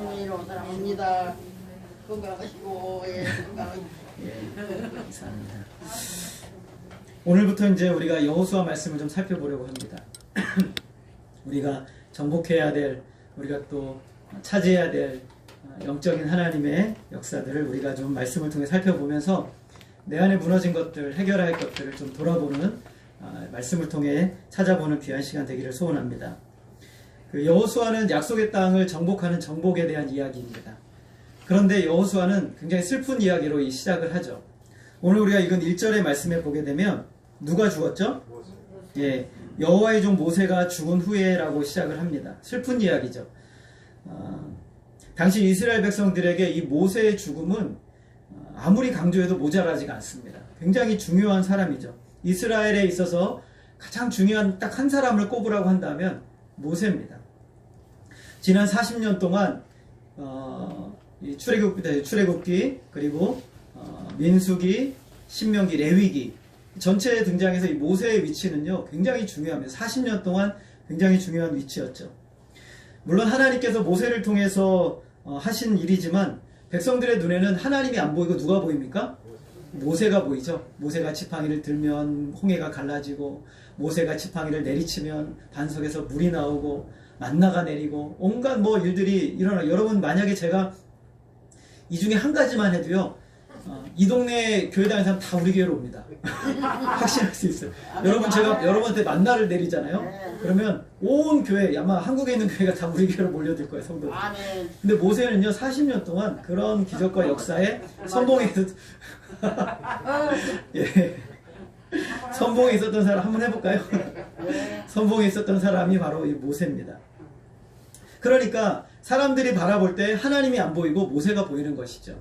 주님으로 사랑합니다. 건강하시고 예 건강하시고. 감사합니다. 오늘부터 이제 우리가 여호수아 말씀을 좀 살펴보려고 합니다. 우리가 정복해야 될, 우리가 또 차지해야 될 영적인 하나님의 역사들을 우리가 좀 말씀을 통해 살펴보면서 내 안에 무너진 것들, 해결해야 할 것들을 좀 돌아보는, 말씀을 통해 찾아보는 귀한 시간 되기를 소원합니다. 그 여호수아는 약속의 땅을 정복하는 정복에 대한 이야기입니다. 그런데 여호수아는 굉장히 슬픈 이야기로 시작을 하죠. 오늘 우리가 읽은 1절의 말씀에 보게 되면 누가 죽었죠? 예, 여호와의 종 모세가 죽은 후에라고 시작을 합니다. 슬픈 이야기죠. 당시 이스라엘 백성들에게 이 모세의 죽음은 아무리 강조해도 모자라지가 않습니다. 굉장히 중요한 사람이죠. 이스라엘에 있어서 가장 중요한 딱 한 사람을 꼽으라고 한다면 모세입니다. 지난 40년 동안 출애굽기 그리고 민수기, 신명기, 레위기 전체에 등장해서 이 모세의 위치는요 굉장히 중요합니다. 40년 동안 굉장히 중요한 위치였죠. 물론 하나님께서 모세를 통해서 하신 일이지만 백성들의 눈에는 하나님이 안 보이고 누가 보입니까? 모세가 보이죠. 모세가 지팡이를 들면 홍해가 갈라지고, 모세가 지팡이를 내리치면 반석에서 물이 나오고 만나가 내리고 온갖 일들이 일어나. 여러분, 만약에 제가 이 중에 한 가지만 해도요, 이 동네 교회 다니는 사람 다 우리 교회로 옵니다. 확신할 수 있어요. 여러분, 제가 여러분한테 만나를 내리잖아요. 그러면 온 교회, 아마 한국에 있는 교회가 다 우리 교회로 몰려들 거예요, 성도들. 근데 모세는요 40년 동안 그런 기적과 역사에 선봉해서 예. 선봉에 있었던 사람 한번 해볼까요? 선봉에 있었던 사람이 바로 이 모세입니다. 그러니까 사람들이 바라볼 때 하나님이 안 보이고 모세가 보이는 것이죠.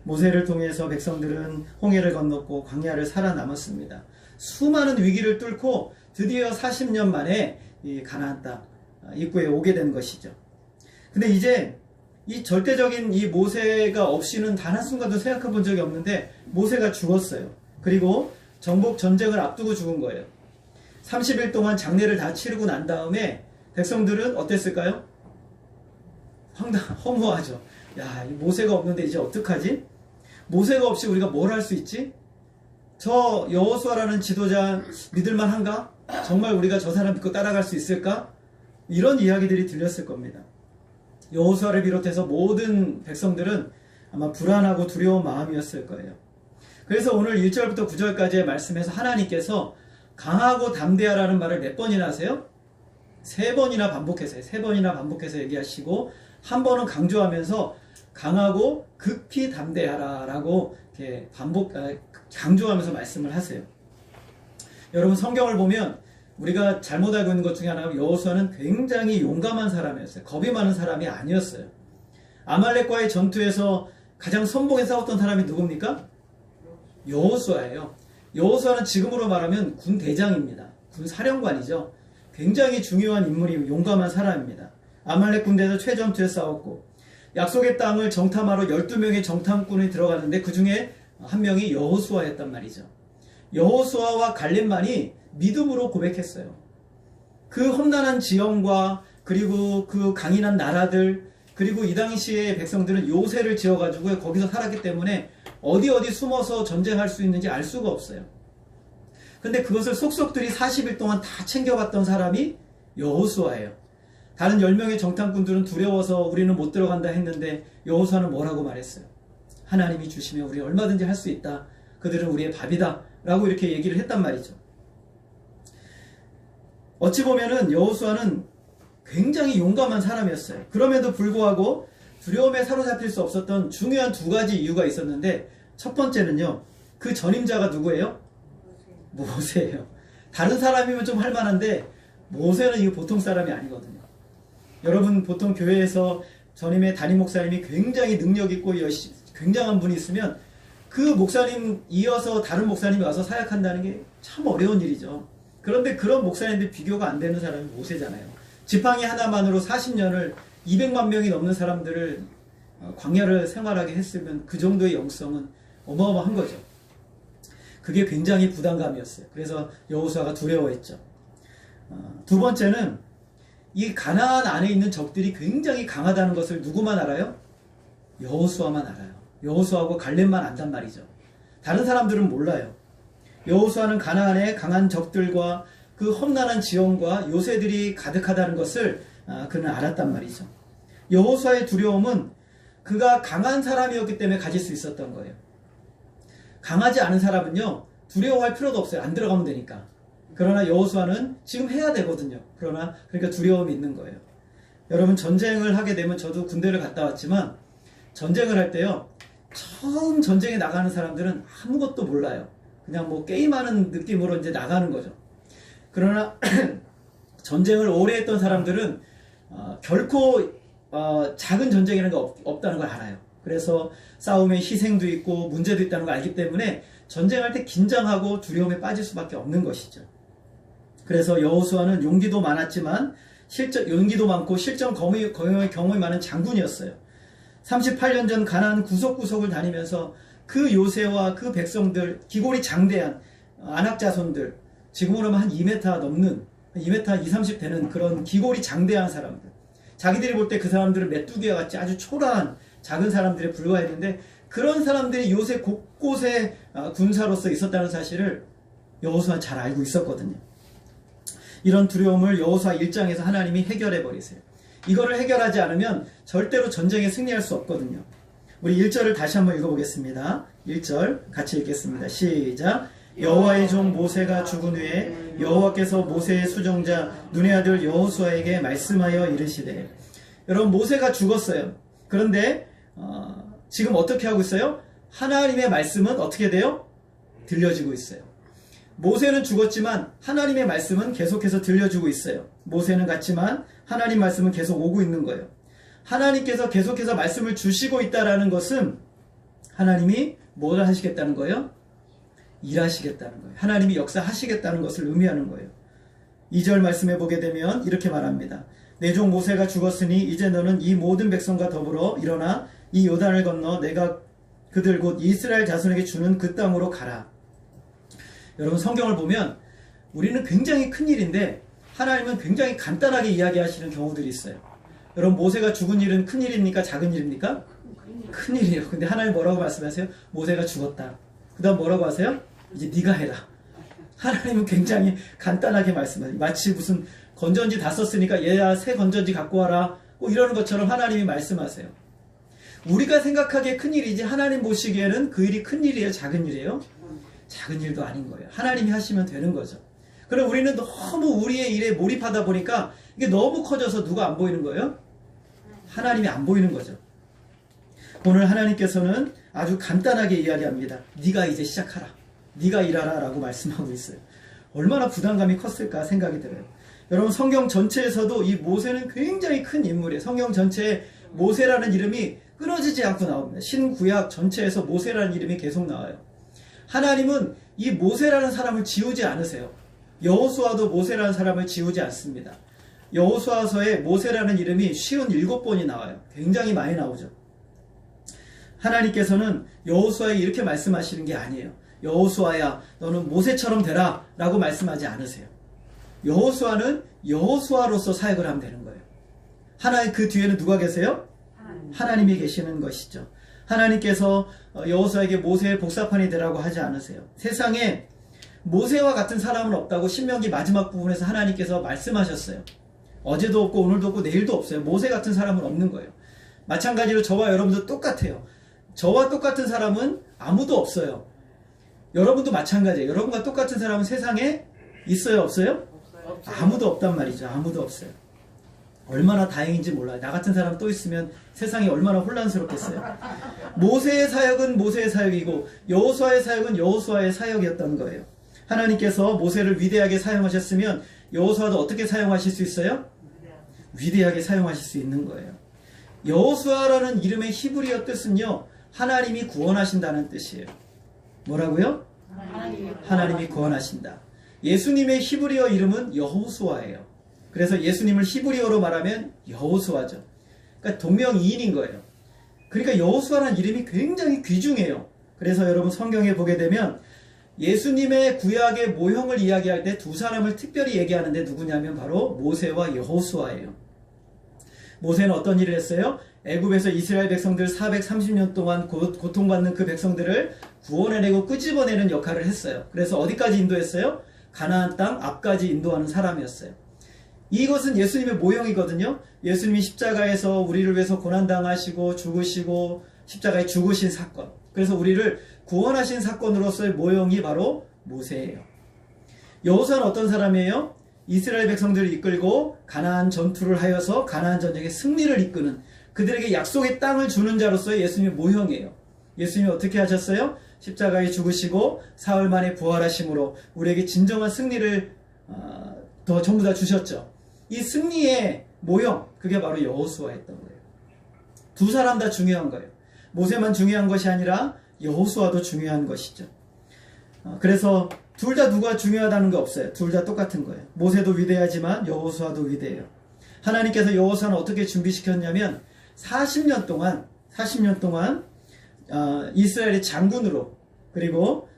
모세를 통해서 백성들은 홍해를 건넜고 광야를 살아남았습니다. 수많은 위기를 뚫고 드디어 40년 만에 이 가나안 땅 입구에 오게 된 것이죠. 근데 이제 이 절대적인 이 모세가 없이는 단 한순간도 생각해 본 적이 없는데 모세가 죽었어요. 그리고 정복 전쟁을 앞두고 죽은 거예요. 30일 동안 장례를 다 치르고 난 다음에 백성들은 어땠을까요? 허무하죠. 야, 이 모세가 없는데 이제 어떡하지? 모세가 없이 우리가 뭘 할 수 있지? 저 여호수아라는 지도자 믿을만한가? 정말 우리가 저 사람 믿고 따라갈 수 있을까? 이런 이야기들이 들렸을 겁니다. 여호수아를 비롯해서 모든 백성들은 아마 불안하고 두려운 마음이었을 거예요. 그래서 오늘 1절부터 9절까지의 말씀에서 하나님께서 강하고 담대하라는 말을 몇 번이나 하세요? 3번이나 반복해서 3번이나 반복해서 얘기하시고, 한 번은 강조하면서 강하고 극히 담대하라 라고 이렇게 강조하면서 말씀을 하세요. 여러분, 성경을 보면 우리가 잘못 알고 있는 것 중에 하나가 여호수아는 굉장히 용감한 사람이었어요. 겁이 많은 사람이 아니었어요. 아말렉과의 전투에서 가장 선봉에 싸웠던 사람이 누굽니까? 여호수아예요. 여호수아는 지금으로 말하면 군 대장입니다. 군 사령관이죠. 굉장히 중요한 인물이고 용감한 사람입니다. 아말렉 군대에서 최전투에 싸웠고, 약속의 땅을 정탐하러 12명의 정탐꾼이 들어가는데 그 중에 한 명이 여호수아였단 말이죠. 여호수아와 갈렙만이 믿음으로 고백했어요. 그 험난한 지형과 그리고 그 강인한 나라들, 그리고 이 당시의 백성들은 요새를 지어가지고 거기서 살았기 때문에 어디 숨어서 전쟁할 수 있는지 알 수가 없어요. 근데 그것을 속속들이 40일 동안 다 챙겨갔던 사람이 여호수아예요. 다른 10명의 정탐꾼들은 두려워서 우리는 못 들어간다 했는데 여호수아는 뭐라고 말했어요? 하나님이 주시면 우리 얼마든지 할 수 있다. 그들은 우리의 밥이다. 라고 이렇게 얘기를 했단 말이죠. 어찌 보면은 여호수아는 굉장히 용감한 사람이었어요. 그럼에도 불구하고 두려움에 사로잡힐 수 없었던 중요한 2가지 이유가 있었는데, 첫 번째는요, 그 전임자가 누구예요? 모세예요. 다른 사람이면 좀 할만한데 모세는 이거 보통 사람이 아니거든요. 여러분, 보통 교회에서 전임의 담임 목사님이 굉장히 능력 있고 굉장한 분이 있으면 그 목사님 이어서 다른 목사님이 와서 사역한다는 게 참 어려운 일이죠. 그런데 그런 목사님들 비교가 안 되는 사람이 모세잖아요. 지팡이 하나만으로 40년을 200만 명이 넘는 사람들을 광야를 생활하게 했으면 그 정도의 영성은 어마어마한 거죠. 그게 굉장히 부담감이었어요. 그래서 여호수아가 두려워했죠. 두 번째는 이 가나안 안에 있는 적들이 굉장히 강하다는 것을 누구만 알아요? 여호수아만 알아요. 여호수아하고 갈렙만 안단 말이죠. 다른 사람들은 몰라요. 여호수아는 가나안에 강한 적들과 그 험난한 지형과 요새들이 가득하다는 것을 그는 알았단 말이죠. 여호수아의 두려움은 그가 강한 사람이었기 때문에 가질 수 있었던 거예요. 강하지 않은 사람은요, 두려워할 필요도 없어요. 안 들어가면 되니까. 그러나 여호수아는 지금 해야 되거든요. 그러니까 두려움이 있는 거예요. 여러분, 전쟁을 하게 되면, 저도 군대를 갔다 왔지만 전쟁을 할 때요, 처음 전쟁에 나가는 사람들은 아무것도 몰라요. 그냥 뭐 게임하는 느낌으로 이제 나가는 거죠. 그러나 전쟁을 오래 했던 사람들은 결코 작은 전쟁이라는 게 없다는 걸 알아요. 그래서 싸움에 희생도 있고 문제도 있다는 걸 알기 때문에 전쟁할 때 긴장하고 두려움에 빠질 수밖에 없는 것이죠. 그래서 여호수아는 용기도 많았지만 용기도 많고 실전 경험이 많은 장군이었어요. 38년 전 가나안 구석구석을 다니면서 그 요새와 그 백성들, 기골이 장대한 아낙 자손들, 지금으로 하면 한 2m 넘는 2m 20, 30 되는 그런 기골이 장대한 사람들, 자기들이 볼 때 그 사람들은 메뚜기와 같이 아주 초라한 작은 사람들에 불과했는데, 그런 사람들이 요새 곳곳에 군사로서 있었다는 사실을 여호수아는 잘 알고 있었거든요. 이런 두려움을 여호수아 1장에서 하나님이 해결해 버리세요. 이거를 해결하지 않으면 절대로 전쟁에 승리할 수 없거든요. 우리 1절을 다시 한번 읽어보겠습니다. 1절 같이 읽겠습니다. 시작. 여호와의 종 모세가 죽은 후에 여호와께서 모세의 수종자 눈의 아들 여호수아에게 말씀하여 이르시되. 여러분, 모세가 죽었어요. 그런데 지금 어떻게 하고 있어요? 하나님의 말씀은 어떻게 돼요? 들려지고 있어요. 모세는 죽었지만 하나님의 말씀은 계속해서 들려주고 있어요. 모세는 갔지만 하나님 말씀은 계속 오고 있는 거예요. 하나님께서 계속해서 말씀을 주시고 있다는 것은 하나님이 뭘 하시겠다는 거예요? 일하시겠다는 거예요. 하나님이 역사하시겠다는 것을 의미하는 거예요. 2절 말씀에 보게 되면 이렇게 말합니다. 내 종 모세가 죽었으니 이제 너는 이 모든 백성과 더불어 일어나 이 요단을 건너 내가 그들 곧 이스라엘 자손에게 주는 그 땅으로 가라. 여러분, 성경을 보면 우리는 굉장히 큰 일인데 하나님은 굉장히 간단하게 이야기하시는 경우들이 있어요. 여러분, 모세가 죽은 일은 큰 일입니까? 작은 일입니까? 큰 일이에요. 근데 하나님 뭐라고 말씀하세요? 모세가 죽었다. 그 다음 뭐라고 하세요? 이제 네가 해라. 하나님은 굉장히 간단하게 말씀하세요. 마치 무슨 건전지 다 썼으니까 얘야 새 건전지 갖고 와라, 뭐 이러는 것처럼 하나님이 말씀하세요. 우리가 생각하기에 큰 일이지 하나님 보시기에는 그 일이 큰 일이에요? 작은 일이에요? 작은 일도 아닌 거예요. 하나님이 하시면 되는 거죠. 그럼 우리는 너무 우리의 일에 몰입하다 보니까 이게 너무 커져서 누가 안 보이는 거예요? 하나님이 안 보이는 거죠. 오늘 하나님께서는 아주 간단하게 이야기합니다. 네가 이제 시작하라. 네가 일하라 라고 말씀하고 있어요. 얼마나 부담감이 컸을까 생각이 들어요. 여러분, 성경 전체에서도 이 모세는 굉장히 큰 인물이에요. 성경 전체에 모세라는 이름이 끊어지지 않고 나옵니다. 신구약 전체에서 모세라는 이름이 계속 나와요. 하나님은 이 모세라는 사람을 지우지 않으세요. 여호수아도 모세라는 사람을 지우지 않습니다. 여호수아서에 모세라는 이름이 57번이 나와요. 굉장히 많이 나오죠. 하나님께서는 여호수아에 이렇게 말씀하시는 게 아니에요. 여호수아야, 너는 모세처럼 되라 라고 말씀하지 않으세요. 여호수아는 여호수아로서 사역을 하면 되는 거예요. 하나님 그 뒤에는 누가 계세요? 하나님이 계시는 것이죠. 하나님께서 여호수아에게 모세의 복사판이 되라고 하지 않으세요. 세상에 모세와 같은 사람은 없다고 신명기 마지막 부분에서 하나님께서 말씀하셨어요. 어제도 없고 오늘도 없고 내일도 없어요. 모세 같은 사람은 없는 거예요. 마찬가지로 저와 여러분도 똑같아요. 저와 똑같은 사람은 아무도 없어요. 여러분도 마찬가지예요. 여러분과 똑같은 사람은 세상에 있어요? 없어요? 아무도 없단 말이죠. 아무도 없어요. 얼마나 다행인지 몰라요. 나 같은 사람 또 있으면 세상이 얼마나 혼란스럽겠어요. 모세의 사역은 모세의 사역이고 여호수아의 사역은 여호수아의 사역이었던 거예요. 하나님께서 모세를 위대하게 사용하셨으면 여호수아도 어떻게 사용하실 수 있어요? 위대하게 사용하실 수 있는 거예요. 여호수아라는 이름의 히브리어 뜻은요, 하나님이 구원하신다는 뜻이에요. 뭐라고요? 하나님이 구원하신다. 예수님의 히브리어 이름은 여호수아예요. 그래서 예수님을 히브리어로 말하면 여호수아죠. 그러니까 동명이인인 거예요. 그러니까 여호수아라는 이름이 굉장히 귀중해요. 그래서 여러분 성경에 보게 되면 예수님의 구약의 모형을 이야기할 때 두 사람을 특별히 얘기하는데 누구냐면 바로 모세와 여호수아예요. 모세는 어떤 일을 했어요? 애굽에서 이스라엘 백성들 430년 동안 고통받는 그 백성들을 구원해내고 끄집어내는 역할을 했어요. 그래서 어디까지 인도했어요? 가나안 땅 앞까지 인도하는 사람이었어요. 이것은 예수님의 모형이거든요. 예수님이 십자가에서 우리를 위해서 고난당하시고 죽으시고 십자가에 죽으신 사건, 그래서 우리를 구원하신 사건으로서의 모형이 바로 모세예요. 여호수아는 어떤 사람이에요? 이스라엘 백성들을 이끌고 가나안 전투를 하여서 가나안 전쟁의 승리를 이끄는, 그들에게 약속의 땅을 주는 자로서의 예수님의 모형이에요. 예수님이 어떻게 하셨어요? 십자가에 죽으시고 사흘 만에 부활하심으로 우리에게 진정한 승리를 전부 다 주셨죠. 이 승리의 모형, 그게 바로 여호수아였던 거예요. 두 사람 다 중요한 거예요. 모세만 중요한 것이 아니라 여호수아도 중요한 것이죠. 그래서 둘 다 누가 중요하다는 거 없어요. 둘 다 똑같은 거예요. 모세도 위대하지만 여호수아도 위대해요. 하나님께서 여호수아는 어떻게 준비시켰냐면 40년 동안 이스라엘의 장군으로, 그리고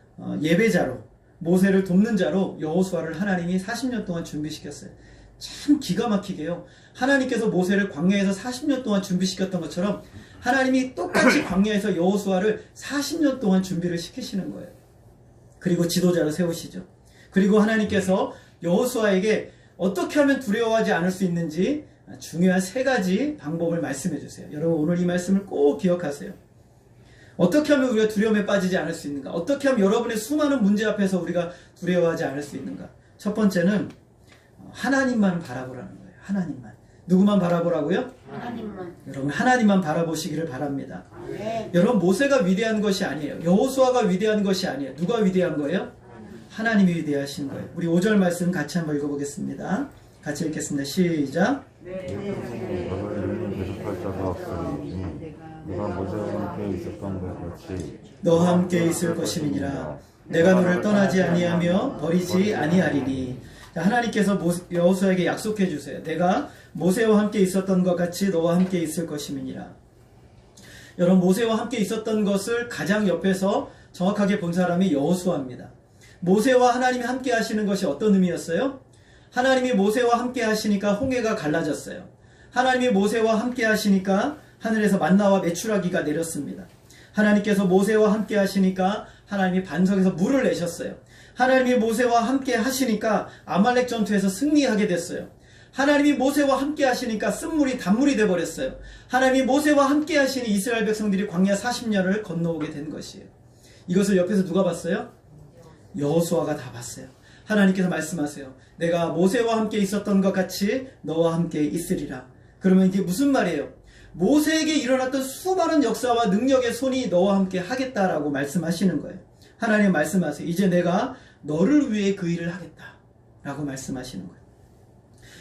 예배자로, 모세를 돕는 자로 여호수아를 하나님이 40년 동안 준비시켰어요. 참 기가 막히게요. 하나님께서 모세를 광야에서 40년 동안 준비시켰던 것처럼 하나님이 똑같이 광야에서 여호수아를 40년 동안 준비를 시키시는 거예요. 그리고 지도자로 세우시죠. 그리고 하나님께서 여호수아에게 어떻게 하면 두려워하지 않을 수 있는지 중요한 3가지 방법을 말씀해 주세요. 여러분, 오늘 이 말씀을 꼭 기억하세요. 어떻게 하면 우리가 두려움에 빠지지 않을 수 있는가? 어떻게 하면 여러분의 수많은 문제 앞에서 우리가 두려워하지 않을 수 있는가? 첫 번째는 하나님만 바라보라는 거예요. 하나님만. 누구만 바라보라고요? 하나님만. 여러분, 하나님만 바라보시기를 바랍니다. 네. 여러분, 모세가 위대한 것이 아니에요. 여호수아가 위대한 것이 아니에요. 누가 위대한 거예요? 하나님이 위대하신 거예요. 우리 5절 말씀 같이 한번 읽어보겠습니다. 같이 읽겠습니다. 시작. 대적할 자가 없으니 내가 모세와 함께 있었던 것 같이 너와 함께 있을 것임이니라. 내가 너를 떠나지 아니하며 버리지 아니하리니. 하나님께서 여호수아에게 약속해 주세요. 내가 모세와 함께 있었던 것 같이 너와 함께 있을 것임이니라. 여러분, 모세와 함께 있었던 것을 가장 옆에서 정확하게 본 사람이 여호수아입니다. 모세와 하나님이 함께 하시는 것이 어떤 의미였어요? 하나님이 모세와 함께 하시니까 홍해가 갈라졌어요. 하나님이 모세와 함께 하시니까 하늘에서 만나와 메추라기가 내렸습니다. 하나님께서 모세와 함께 하시니까 하나님이 반석에서 물을 내셨어요. 하나님이 모세와 함께 하시니까 아말렉 전투에서 승리하게 됐어요. 하나님이 모세와 함께 하시니까 쓴물이 단물이 돼버렸어요. 하나님이 모세와 함께 하시니 이스라엘 백성들이 광야 40년을 건너오게 된 것이에요. 이것을 옆에서 누가 봤어요? 여호수아가 다 봤어요. 하나님께서 말씀하세요. 내가 모세와 함께 있었던 것 같이 너와 함께 있으리라. 그러면 이게 무슨 말이에요? 모세에게 일어났던 수많은 역사와 능력의 손이 너와 함께 하겠다라고 말씀하시는 거예요. 하나님 말씀하세요. 이제 내가 너를 위해 그 일을 하겠다 라고 말씀하시는 거예요.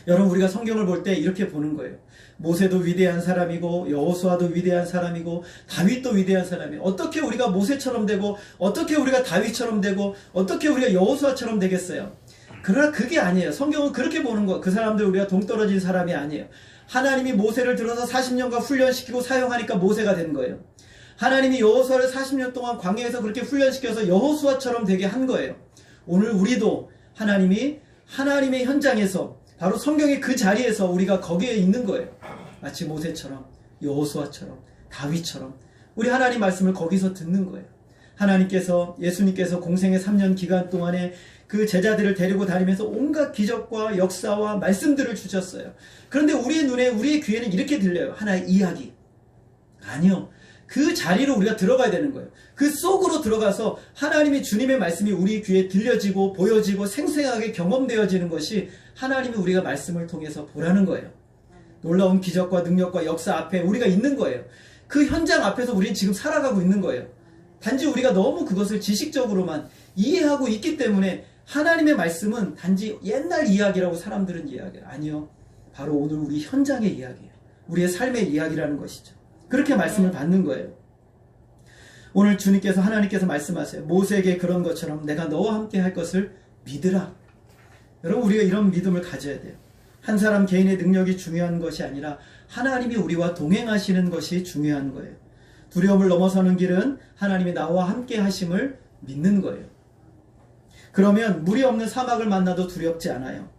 여러분, 우리가 성경을 볼 때 이렇게 보는 거예요. 모세도 위대한 사람이고 여호수아도 위대한 사람이고 다윗도 위대한 사람이에요. 어떻게 우리가 모세처럼 되고 어떻게 우리가 다윗처럼 되고 어떻게 우리가 여호수아처럼 되겠어요? 그러나 그게 아니에요. 성경은 그렇게 보는 거. 그 사람들 우리가 동떨어진 사람이 아니에요. 하나님이 모세를 들어서 40년간 훈련시키고 사용하니까 모세가 된 거예요. 하나님이 여호수아를 40년 동안 광야에서 그렇게 훈련시켜서 여호수아처럼 되게 한 거예요. 오늘 우리도 하나님이 하나님의 현장에서 바로 성경의 그 자리에서 우리가 거기에 있는 거예요. 마치 모세처럼, 여호수아처럼, 다윗처럼 우리 하나님 말씀을 거기서 듣는 거예요. 하나님께서, 예수님께서 공생의 3년 기간 동안에 그 제자들을 데리고 다니면서 온갖 기적과 역사와 말씀들을 주셨어요. 그런데 우리의 눈에, 우리의 귀에는 이렇게 들려요. 하나의 이야기. 아니요. 그 자리로 우리가 들어가야 되는 거예요. 그 속으로 들어가서 하나님의 주님의 말씀이 우리 귀에 들려지고 보여지고 생생하게 경험되어지는 것이 하나님이 우리가 말씀을 통해서 보라는 거예요. 놀라운 기적과 능력과 역사 앞에 우리가 있는 거예요. 그 현장 앞에서 우리는 지금 살아가고 있는 거예요. 단지 우리가 너무 그것을 지식적으로만 이해하고 있기 때문에 하나님의 말씀은 단지 옛날 이야기라고 사람들은 이야기해요. 아니요. 바로 오늘 우리 현장의 이야기예요. 우리의 삶의 이야기라는 것이죠. 그렇게 말씀을 받는 거예요. 오늘 주님께서, 하나님께서 말씀하세요. 모세에게 그런 것처럼 내가 너와 함께 할 것을 믿으라. 여러분, 우리가 이런 믿음을 가져야 돼요. 한 사람 개인의 능력이 중요한 것이 아니라 하나님이 우리와 동행하시는 것이 중요한 거예요. 두려움을 넘어서는 길은 하나님이 나와 함께 하심을 믿는 거예요. 그러면 물이 없는 사막을 만나도 두렵지 않아요.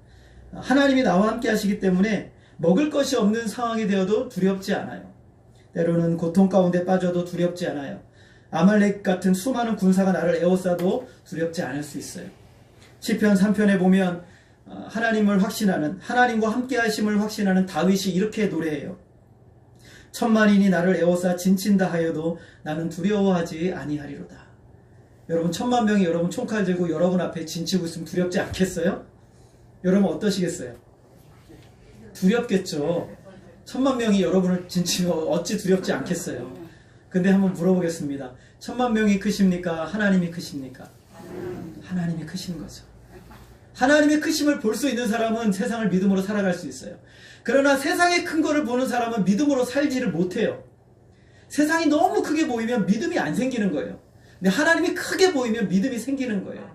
하나님이 나와 함께 하시기 때문에 먹을 것이 없는 상황이 되어도 두렵지 않아요. 때로는 고통 가운데 빠져도 두렵지 않아요. 아말렉 같은 수많은 군사가 나를 에워싸도 두렵지 않을 수 있어요. 시편 3편에 보면 하나님을 확신하는, 하나님과 함께 하심을 확신하는 다윗이 이렇게 노래해요. 천만인이 나를 에워싸 진친다 하여도 나는 두려워하지 아니하리로다. 여러분, 10,000만 명이 여러분 총칼 들고 여러분 앞에 진치고 있으면 두렵지 않겠어요? 여러분 어떠시겠어요? 두렵겠죠. 10,000만 명이 여러분을 진치면 어찌 두렵지 않겠어요? 근데 한번 물어보겠습니다. 10,000만 명이 크십니까? 하나님이 크십니까? 하나님이 크신 거죠. 하나님의 크심을 볼 수 있는 사람은 세상을 믿음으로 살아갈 수 있어요. 그러나 세상의 큰 거를 보는 사람은 믿음으로 살지를 못해요. 세상이 너무 크게 보이면 믿음이 안 생기는 거예요. 근데 하나님이 크게 보이면 믿음이 생기는 거예요.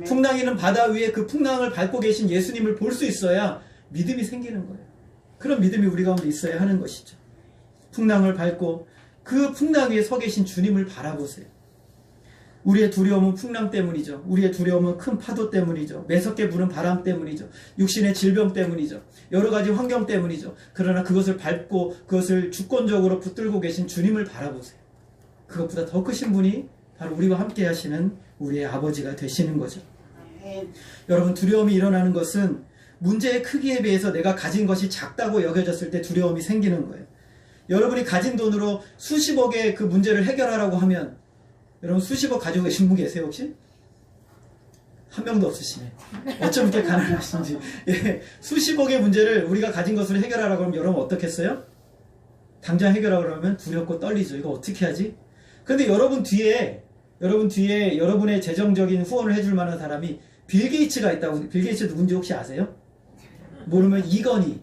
풍랑이는 바다 위에 그 풍랑을 밟고 계신 예수님을 볼 수 있어야 믿음이 생기는 거예요. 그런 믿음이 우리 가운데 있어야 하는 것이죠. 풍랑을 밟고 그 풍랑 위에 서 계신 주님을 바라보세요. 우리의 두려움은 풍랑 때문이죠. 우리의 두려움은 큰 파도 때문이죠. 매섭게 부는 바람 때문이죠. 육신의 질병 때문이죠. 여러 가지 환경 때문이죠. 그러나 그것을 밟고 그것을 주권적으로 붙들고 계신 주님을 바라보세요. 그것보다 더 크신 분이 바로 우리와 함께 하시는 우리의 아버지가 되시는 거죠. 여러분, 두려움이 일어나는 것은 문제의 크기에 비해서 내가 가진 것이 작다고 여겨졌을 때 두려움이 생기는 거예요. 여러분이 가진 돈으로 수십억의 그 문제를 해결하라고 하면, 여러분 수십억 가지고 계신 분 계세요 혹시? 한 명도 없으시네. 어쩜 이렇게 가난하신지. 예, 수십억의 문제를 우리가 가진 것을 해결하라고 하면 여러분 어떻겠어요? 당장 해결하라고 하면 두렵고 떨리죠. 이거 어떻게 하지? 근데 여러분 뒤에 여러분의 재정적인 후원을 해줄 만한 사람이 빌 게이츠가 있다고. 빌 게이츠 누군지 혹시 아세요? 모르면 이건희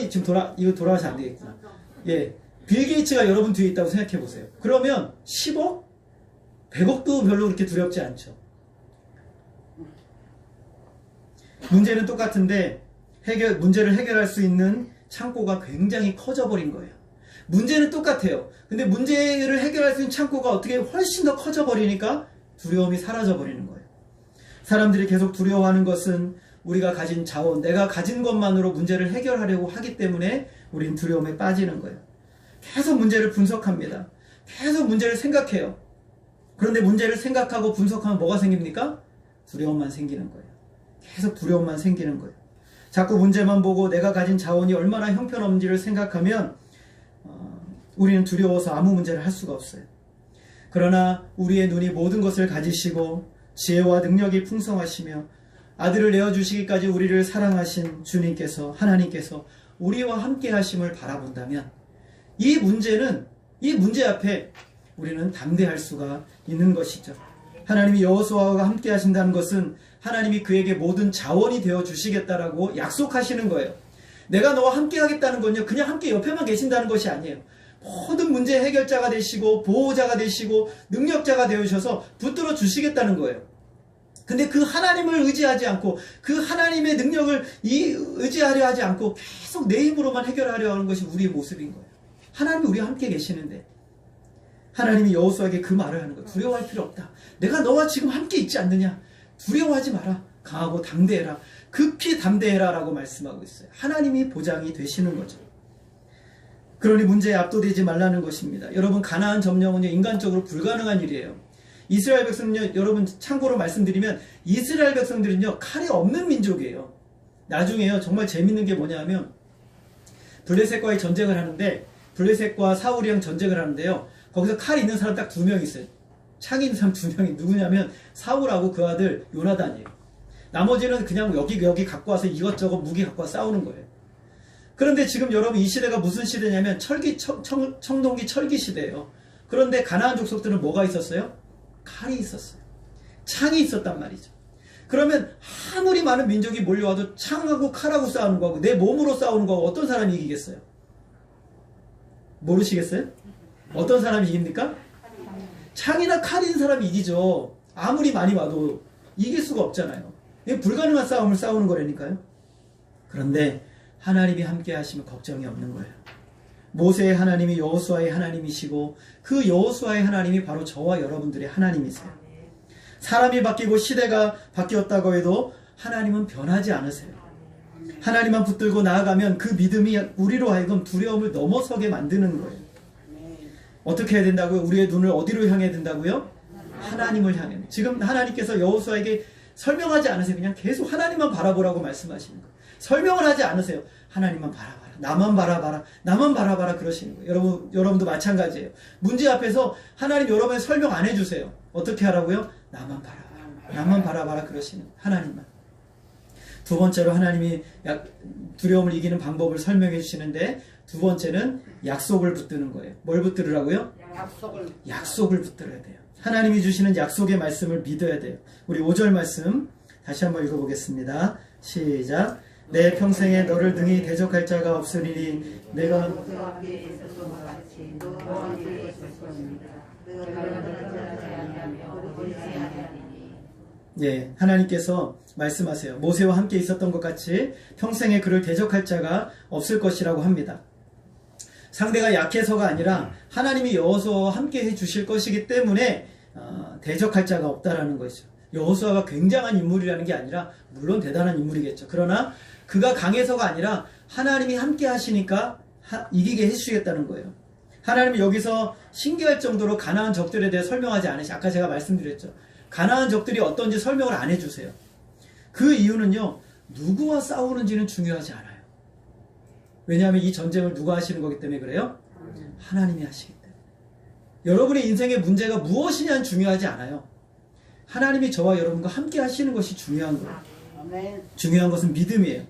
지금 이거 돌아가서 안 되겠구나. 예, 빌 게이츠가 여러분 뒤에 있다고 생각해 보세요. 그러면 10억? 100억도 별로 그렇게 두렵지 않죠. 문제는 똑같은데 문제를 해결할 수 있는 창고가 굉장히 커져버린 거예요. 문제는 똑같아요. 근데 문제를 해결할 수 있는 창고가 어떻게 훨씬 더 커져버리니까 두려움이 사라져버리는 거예요. 사람들이 계속 두려워하는 것은 우리가 가진 자원, 내가 가진 것만으로 문제를 해결하려고 하기 때문에 우린 두려움에 빠지는 거예요. 계속 문제를 분석합니다. 계속 문제를 생각해요. 그런데 문제를 생각하고 분석하면 뭐가 생깁니까? 두려움만 생기는 거예요. 계속 두려움만 생기는 거예요. 자꾸 문제만 보고 내가 가진 자원이 얼마나 형편없는지를 생각하면 우리는 두려워서 아무 문제를 할 수가 없어요. 그러나 우리의 눈이 모든 것을 가지시고 지혜와 능력이 풍성하시며 아들을 내어주시기까지 우리를 사랑하신 주님께서, 하나님께서 우리와 함께 하심을 바라본다면 이 문제 앞에 우리는 담대할 수가 있는 것이죠. 하나님이 여호수아와 함께 하신다는 것은 하나님이 그에게 모든 자원이 되어 주시겠다라고 약속하시는 거예요. 내가 너와 함께 하겠다는 건요, 그냥 함께 옆에만 계신다는 것이 아니에요. 모든 문제 해결자가 되시고 보호자가 되시고 능력자가 되어주셔서 붙들어 주시겠다는 거예요. 근데 그 하나님을 의지하지 않고 그 하나님의 능력을 의지하려 하지 않고 계속 내 힘으로만 해결하려 하는 것이 우리의 모습인 거예요. 하나님이 우리와 함께 계시는데 하나님이 여호수아에게 그 말을 하는 거예요. 두려워할 필요 없다. 내가 너와 지금 함께 있지 않느냐. 두려워하지 마라. 강하고 담대해라. 급히 담대해라 라고 말씀하고 있어요. 하나님이 보장이 되시는 거죠. 그러니 문제에 압도되지 말라는 것입니다. 여러분, 가나안 점령은요, 인간적으로 불가능한 일이에요. 이스라엘 백성은요, 여러분 참고로 말씀드리면 이스라엘 백성들은요, 칼이 없는 민족이에요. 나중에요, 정말 재밌는 게 뭐냐면 블레셋과의 전쟁을 하는데, 블레셋과 사울이랑 전쟁을 하는데요, 거기서 칼 있는 사람 딱 2명 있어요. 창이 있는 사람 2명이 누구냐면 사울하고 그 아들 요나단이에요. 나머지는 그냥 여기 갖고 와서 이것저것 무기 갖고 와서 싸우는 거예요. 그런데 지금 여러분 이 시대가 무슨 시대냐면 청동기 철기 시대예요. 그런데 가나안 족속들은 뭐가 있었어요? 칼이 있었어요. 창이 있었단 말이죠. 그러면 아무리 많은 민족이 몰려와도 창하고 칼하고 싸우는 거하고 내 몸으로 싸우는 거하고 어떤 사람이 이기겠어요? 모르시겠어요? 어떤 사람이 이깁니까? 창이나 칼이 있는 사람이 이기죠. 아무리 많이 와도 이길 수가 없잖아요. 이게 불가능한 싸움을 싸우는 거라니까요. 그런데 하나님이 함께 하시면 걱정이 없는 거예요. 모세의 하나님이 여호수아의 하나님이시고 그 여호수아의 하나님이 바로 저와 여러분들의 하나님이세요. 사람이 바뀌고 시대가 바뀌었다고 해도 하나님은 변하지 않으세요. 하나님만 붙들고 나아가면 그 믿음이 우리로 하여금 두려움을 넘어서게 만드는 거예요. 어떻게 해야 된다고요? 우리의 눈을 어디로 향해야 된다고요? 하나님을 향해. 지금 하나님께서 여호수아에게 설명하지 않으세요. 그냥 계속 하나님만 바라보라고 말씀하시는 거예요. 설명을 하지 않으세요. 하나님만 바라봐라. 나만 바라봐라. 나만 바라봐라 그러시는 거예요. 여러분도 마찬가지예요. 문제 앞에서 하나님 여러분의 설명 안 해주세요. 어떻게 하라고요? 나만 바라봐라. 나만 바라봐라 그러시는 거예요. 하나님만. 두 번째로 하나님이 두려움을 이기는 방법을 설명해 주시는데 두 번째는 약속을 붙드는 거예요. 뭘 붙들으라고요? 약속을 붙들어야 돼요. 하나님이 주시는 약속의 말씀을 믿어야 돼요. 우리 5절 말씀 다시 한번 읽어보겠습니다. 시작. 내 평생에 너를 등이 대적할 자가 없으리니 내가 예, 하나님께서 말씀하세요. 모세와 함께 있었던 것 같이 평생에 그를 대적할 자가 없을 것이라고 합니다. 상대가 약해서가 아니라 하나님이 여호수아와 함께 해주실 것이기 때문에 대적할 자가 없다라는 것이죠. 여호수아가 굉장한 인물이라는 게 아니라 물론 대단한 인물이겠죠. 그러나 그가 강해서가 아니라 하나님이 함께 하시니까 이기게 해주시겠다는 거예요. 하나님이 여기서 신기할 정도로 가나안 적들에 대해 설명하지 않으시고 아까 제가 말씀드렸죠. 가나안 적들이 어떤지 설명을 안 해주세요. 그 이유는요. 누구와 싸우는지는 중요하지 않아요. 왜냐하면 이 전쟁을 누가 하시는 거기 때문에 그래요? 하나님이 하시기 때문에. 여러분의 인생의 문제가 무엇이냐는 중요하지 않아요. 하나님이 저와 여러분과 함께 하시는 것이 중요한 거예요. 중요한 것은 믿음이에요.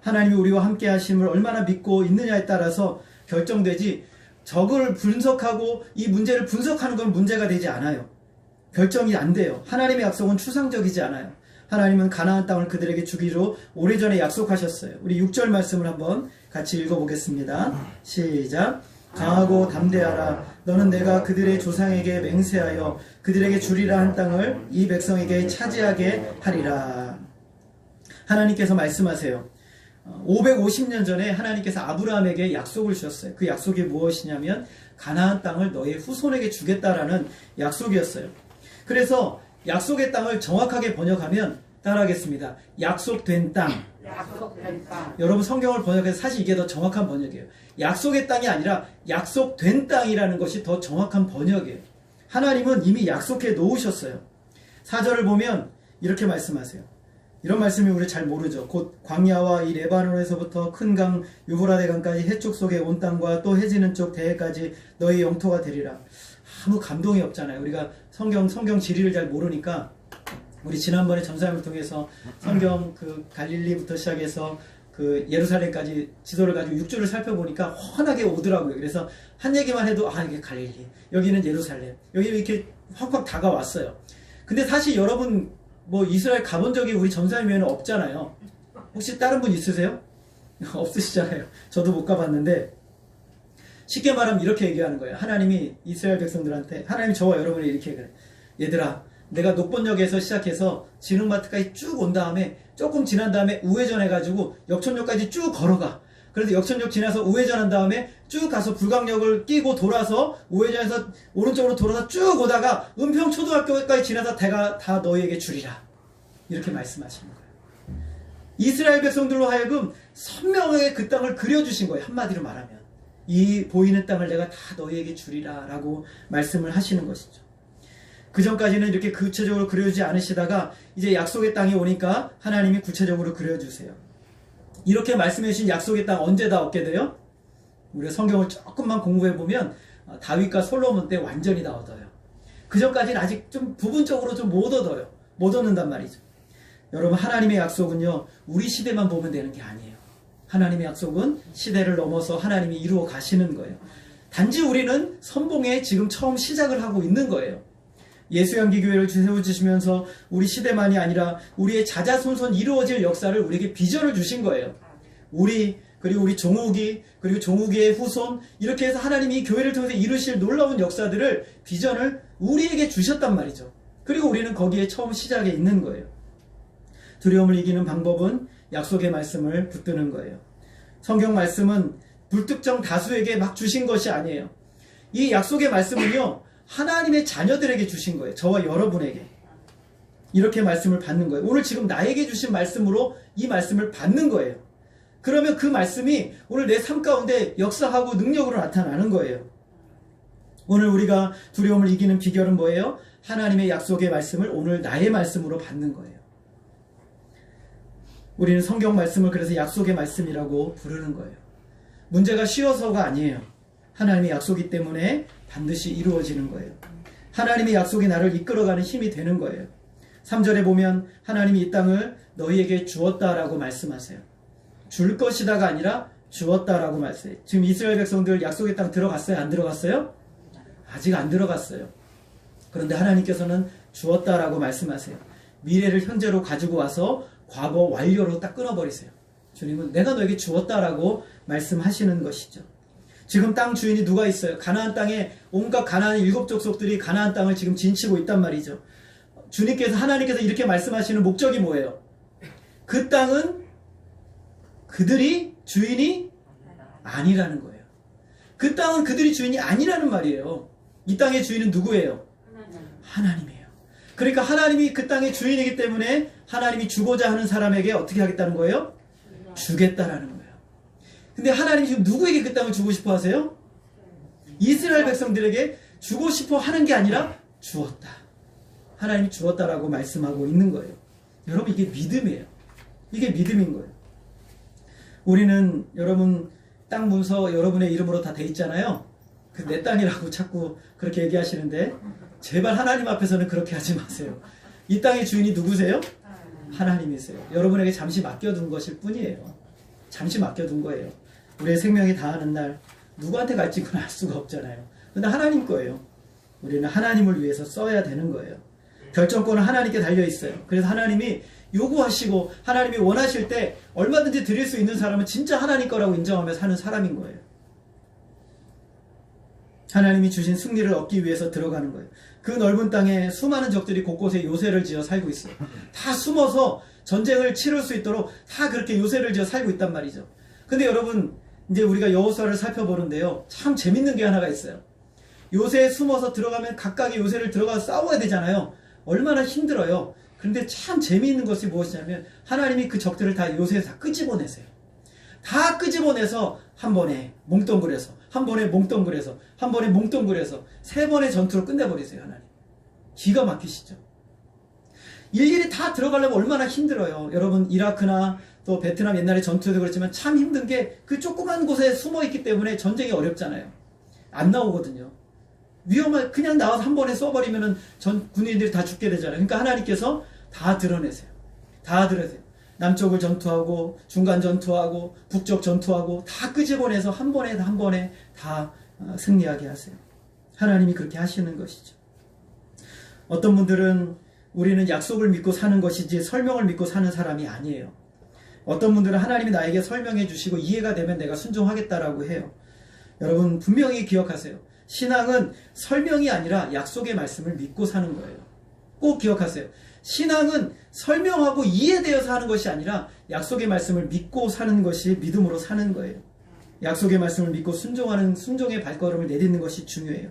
하나님이 우리와 함께 하심을 얼마나 믿고 있느냐에 따라서 결정되지 적을 분석하고 이 문제를 분석하는 건 문제가 되지 않아요. 결정이 안 돼요. 하나님의 약속은 추상적이지 않아요. 하나님은 가나안 땅을 그들에게 주기로 오래전에 약속하셨어요. 우리 6절 말씀을 한번 같이 읽어보겠습니다. 시작. 강하고 담대하라. 너는 내가 그들의 조상에게 맹세하여 그들에게 주리라 한 땅을 이 백성에게 차지하게 하리라. 하나님께서 말씀하세요. 550년 전에 하나님께서 아브라함에게 약속을 주셨어요. 그 약속이 무엇이냐면 가나안 땅을 너의 후손에게 주겠다라는 약속이었어요. 그래서 약속의 땅을 정확하게 번역하면 따라하겠습니다. 약속된 땅. 여러분 성경을 번역해서 사실 이게 더 정확한 번역이에요. 약속의 땅이 아니라 약속된 땅이라는 것이 더 정확한 번역이에요. 하나님은 이미 약속해 놓으셨어요. 4절을 보면 이렇게 말씀하세요. 이런 말씀이 우리 잘 모르죠. 곧 광야와 이 레바논에서부터 큰 강 유브라데 강까지 해쪽 속의 온 땅과 또 해지는 쪽 대해까지 너희 영토가 되리라. 아무 감동이 없잖아요. 우리가 성경 지리를 잘 모르니까 우리 지난번에 전사님을 통해서 성경 그 갈릴리부터 시작해서 그 예루살렘까지 지도를 가지고 6주를 살펴보니까 훤하게 오더라고요. 그래서 한 얘기만 해도 이게 갈릴리, 여기는 예루살렘, 여기 이렇게 확확 다가왔어요. 근데 사실 여러분 뭐 이스라엘 가본 적이 우리 전사님 외에는 없잖아요. 혹시 다른 분 있으세요? 없으시잖아요. 저도 못 가봤는데 쉽게 말하면 이렇게 얘기하는 거예요. 하나님이 이스라엘 백성들한테 하나님이 저와 여러분이 이렇게 그래. 얘들아 내가 녹번역에서 시작해서 진흥마트까지 쭉 온 다음에 조금 지난 다음에 우회전해가지고 역천역까지 쭉 걸어가. 그래서 역천역 지나서 우회전한 다음에 쭉 가서 불광역을 끼고 돌아서 우회전해서 오른쪽으로 돌아서 쭉 오다가 은평초등학교까지 지나서 내가 다 너희에게 주리라. 이렇게 말씀하시는 거예요. 이스라엘 백성들로 하여금 선명하게 그 땅을 그려주신 거예요. 한마디로 말하면. 이 보이는 땅을 내가 다 너희에게 주리라 라고 말씀을 하시는 것이죠. 그 전까지는 이렇게 구체적으로 그려주지 않으시다가 이제 약속의 땅이 오니까 하나님이 구체적으로 그려주세요. 이렇게 말씀해 주신 약속의 땅 언제 다 얻게 돼요? 우리가 성경을 조금만 공부해보면 다윗과 솔로몬 때 완전히 다 얻어요. 그 전까지는 아직 좀 부분적으로 좀 못 얻어요. 못 얻는단 말이죠. 여러분 하나님의 약속은요 우리 시대만 보면 되는 게 아니에요. 하나님의 약속은 시대를 넘어서 하나님이 이루어 가시는 거예요. 단지 우리는 선봉에 지금 처음 시작을 하고 있는 거예요. 예수향기교회를 세워주시면서 우리 시대만이 아니라 우리의 자자손손 이루어질 역사를 우리에게 비전을 주신 거예요. 그리고 우리 종욱이, 그리고 종욱이의 후손, 이렇게 해서 하나님이 이 교회를 통해서 이루실 놀라운 역사들을, 비전을 우리에게 주셨단 말이죠. 그리고 우리는 거기에 처음 시작에 있는 거예요. 두려움을 이기는 방법은 약속의 말씀을 붙드는 거예요. 성경 말씀은 불특정 다수에게 막 주신 것이 아니에요. 이 약속의 말씀은요 하나님의 자녀들에게 주신 거예요. 저와 여러분에게. 이렇게 말씀을 받는 거예요. 오늘 지금 나에게 주신 말씀으로 이 말씀을 받는 거예요. 그러면 그 말씀이 오늘 내 삶 가운데 역사하고 능력으로 나타나는 거예요. 오늘 우리가 두려움을 이기는 비결은 뭐예요? 하나님의 약속의 말씀을 오늘 나의 말씀으로 받는 거예요. 우리는 성경 말씀을 그래서 약속의 말씀이라고 부르는 거예요. 문제가 쉬워서가 아니에요. 하나님의 약속이기 때문에 반드시 이루어지는 거예요. 하나님의 약속이 나를 이끌어가는 힘이 되는 거예요. 3절에 보면 하나님이 이 땅을 너희에게 주었다라고 말씀하세요. 줄 것이다가 아니라 주었다라고 말씀해요. 지금 이스라엘 백성들 약속의 땅 들어갔어요? 안 들어갔어요? 아직 안 들어갔어요. 그런데 하나님께서는 주었다라고 말씀하세요. 미래를 현재로 가지고 와서 과거 완료로 딱 끊어버리세요. 주님은 내가 너에게 주었다라고 말씀하시는 것이죠. 지금 땅 주인이 누가 있어요? 가나안 땅에 온갖 가나안 7족속들이 가나안 땅을 지금 진치고 있단 말이죠. 주님께서 하나님께서 이렇게 말씀하시는 목적이 뭐예요? 그 땅은 그들이 주인이 아니라는 거예요. 그 땅은 그들이 주인이 아니라는 말이에요. 이 땅의 주인은 누구예요? 하나님이에요. 그러니까 하나님이 그 땅의 주인이기 때문에 하나님이 주고자 하는 사람에게 어떻게 하겠다는 거예요? 주겠다라는 거예요. 근데 하나님이 지금 누구에게 그 땅을 주고 싶어 하세요? 이스라엘 백성들에게 주고 싶어 하는 게 아니라 주었다. 하나님이 주었다라고 말씀하고 있는 거예요. 여러분, 이게 믿음이에요. 이게 믿음인 거예요. 우리는 여러분 땅 문서 여러분의 이름으로 다 돼 있잖아요. 내 땅이라고 자꾸 그렇게 얘기하시는데 제발 하나님 앞에서는 그렇게 하지 마세요. 이 땅의 주인이 누구세요? 하나님이세요. 여러분에게 잠시 맡겨둔 것일 뿐이에요. 잠시 맡겨둔 거예요. 우리의 생명이 다하는 날 누구한테 갈지 그건 알 수가 없잖아요. 근데 하나님 거예요. 우리는 하나님을 위해서 써야 되는 거예요. 결정권은 하나님께 달려있어요. 그래서 하나님이 요구하시고 하나님이 원하실 때 얼마든지 드릴 수 있는 사람은 진짜 하나님 거라고 인정하며 사는 사람인 거예요. 하나님이 주신 승리를 얻기 위해서 들어가는 거예요. 그 넓은 땅에 수많은 적들이 곳곳에 요새를 지어 살고 있어요. 다 숨어서 전쟁을 치를 수 있도록 다 그렇게 요새를 지어 살고 있단 말이죠. 근데 여러분, 이제 우리가 여호수아를 살펴보는데요, 참 재밌는 게 하나가 있어요. 요새에 숨어서 들어가면 각각의 요새를 들어가서 싸워야 되잖아요. 얼마나 힘들어요. 그런데 참 재미있는 것이 무엇이냐면 하나님이 그 적들을 다 요새에서 다 끄집어내세요. 다 끄집어내서 한 번에 몽덩그려서, 한 번에 몽덩그려서, 한 번에 몽덩그려서 3번의 전투로 끝내버리세요. 하나님. 기가 막히시죠. 일일이 다 들어가려면 얼마나 힘들어요. 여러분, 이라크나 또 베트남 옛날에 전투에도 그렇지만 참 힘든 게 그 조그만 곳에 숨어있기 때문에 전쟁이 어렵잖아요. 안 나오거든요. 그냥 나와서 한 번에 쏘버리면은 군인들이 다 죽게 되잖아요. 그러니까 하나님께서 다 드러내세요. 다 드러내세요. 남쪽을 전투하고 중간 전투하고 북쪽 전투하고 다 끄집어내서 한 번에 다 승리하게 하세요. 하나님이 그렇게 하시는 것이죠. 어떤 분들은 우리는 약속을 믿고 사는 것이지 설명을 믿고 사는 사람이 아니에요. 어떤 분들은 하나님이 나에게 설명해 주시고 이해가 되면 내가 순종하겠다라고 해요. 여러분, 분명히 기억하세요. 신앙은 설명이 아니라 약속의 말씀을 믿고 사는 거예요. 꼭 기억하세요. 신앙은 설명하고 이해되어서 하는 것이 아니라 약속의 말씀을 믿고 사는 것이 믿음으로 사는 거예요. 약속의 말씀을 믿고 순종의 발걸음을 내딛는 것이 중요해요.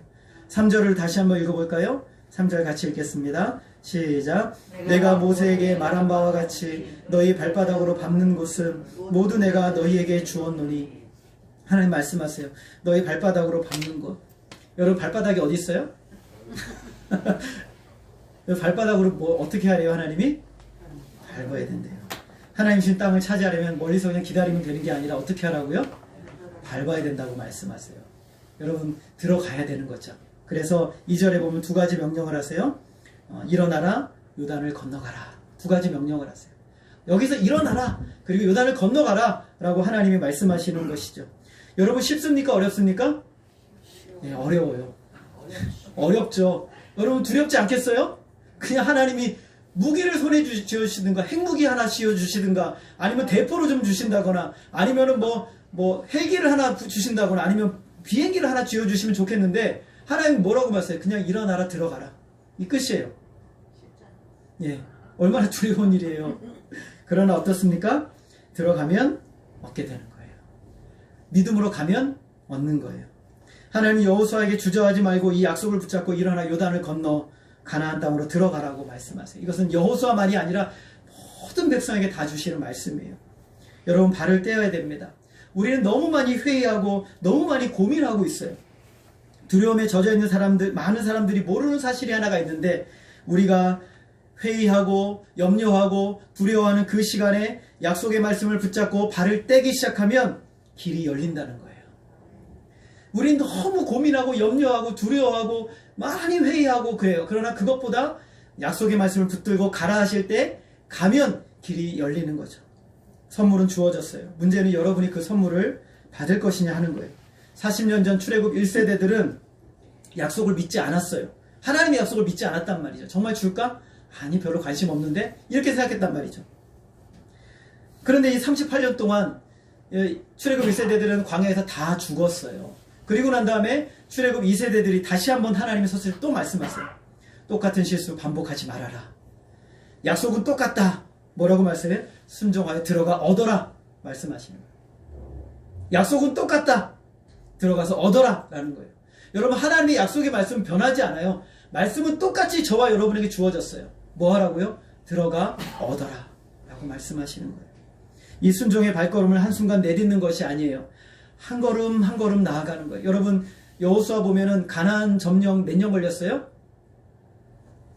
3절을 다시 한번 읽어볼까요? 3절 같이 읽겠습니다. 시작. 내가 모세에게 말한 바와 같이 너희 발바닥으로 밟는 곳은 모두 내가 너희에게 주었노니. 하나님 말씀하세요. 너희 발바닥으로 밟는 곳. 여러분, 발바닥이 어디 있어요? 발바닥으로 어떻게 하래요? 하나님이? 밟아야 된대요. 하나님 주신 땅을 차지하려면 멀리서 그냥 기다리면 되는 게 아니라 어떻게 하라고요? 밟아야 된다고 말씀하세요. 여러분, 들어가야 되는 거죠. 그래서 2절에 보면 2가지 명령을 하세요. 일어나라, 요단을 건너가라. 2가지 명령을 하세요. 여기서 일어나라, 그리고 요단을 건너가라 라고 하나님이 말씀하시는 것이죠. 여러분, 쉽습니까? 어렵습니까? 네, 어려워요. 어렵죠. 여러분, 두렵지 않겠어요? 그냥 하나님이 무기를 손에 쥐어주시든가 핵무기 하나 씌워주시든가 아니면 대포로 좀 주신다거나 아니면은 헬기를 하나 주신다거나 아니면 비행기를 하나 쥐어주시면 좋겠는데 하나님 뭐라고 말씀해요? 그냥 일어나라, 들어가라. 이 끝이에요. 예, 얼마나 두려운 일이에요. 그러나 어떻습니까? 들어가면 얻게 되는 거예요. 믿음으로 가면 얻는 거예요. 하나님 여호수아에게 주저하지 말고 이 약속을 붙잡고 일어나 요단을 건너 가나안 땅으로 들어가라고 말씀하세요. 이것은 여호수아만이 아니라 모든 백성에게 다 주시는 말씀이에요. 여러분 발을 떼어야 됩니다. 우리는 너무 많이 회의하고 너무 많이 고민하고 있어요. 두려움에 젖어 있는 사람들, 많은 사람들이 모르는 사실이 하나가 있는데 우리가 회의하고 염려하고 두려워하는 그 시간에 약속의 말씀을 붙잡고 발을 떼기 시작하면 길이 열린다는 거예요. 우린 너무 고민하고 염려하고 두려워하고 많이 회의하고 그래요. 그러나 그것보다 약속의 말씀을 붙들고 가라 하실 때 가면 길이 열리는 거죠. 선물은 주어졌어요. 문제는 여러분이 그 선물을 받을 것이냐 하는 거예요. 40년 전 출애굽 1세대들은 약속을 믿지 않았어요. 하나님의 약속을 믿지 않았단 말이죠. 정말 줄까? 아니 별로 관심 없는데 이렇게 생각했단 말이죠. 그런데 이 38년 동안 출애굽 1세대들은 광야에서 다 죽었어요. 그리고 난 다음에 출애굽 2세대들이 다시 한번 하나님의 서술을 또 말씀하세요. 똑같은 실수 반복하지 말아라. 약속은 똑같다. 뭐라고 말씀해요? 순종하여 들어가 얻어라 말씀하시는 거예요. 약속은 똑같다. 들어가서 얻어라 라는 거예요. 여러분 하나님의 약속의 말씀은 변하지 않아요. 말씀은 똑같이 저와 여러분에게 주어졌어요. 뭐 하라고요? 들어가 얻어라 라고 말씀하시는 거예요. 이 순종의 발걸음을 한순간 내딛는 것이 아니에요. 한 걸음 한 걸음 나아가는 거예요. 여러분 여호수아 보면은 가나안 점령 몇 년 걸렸어요?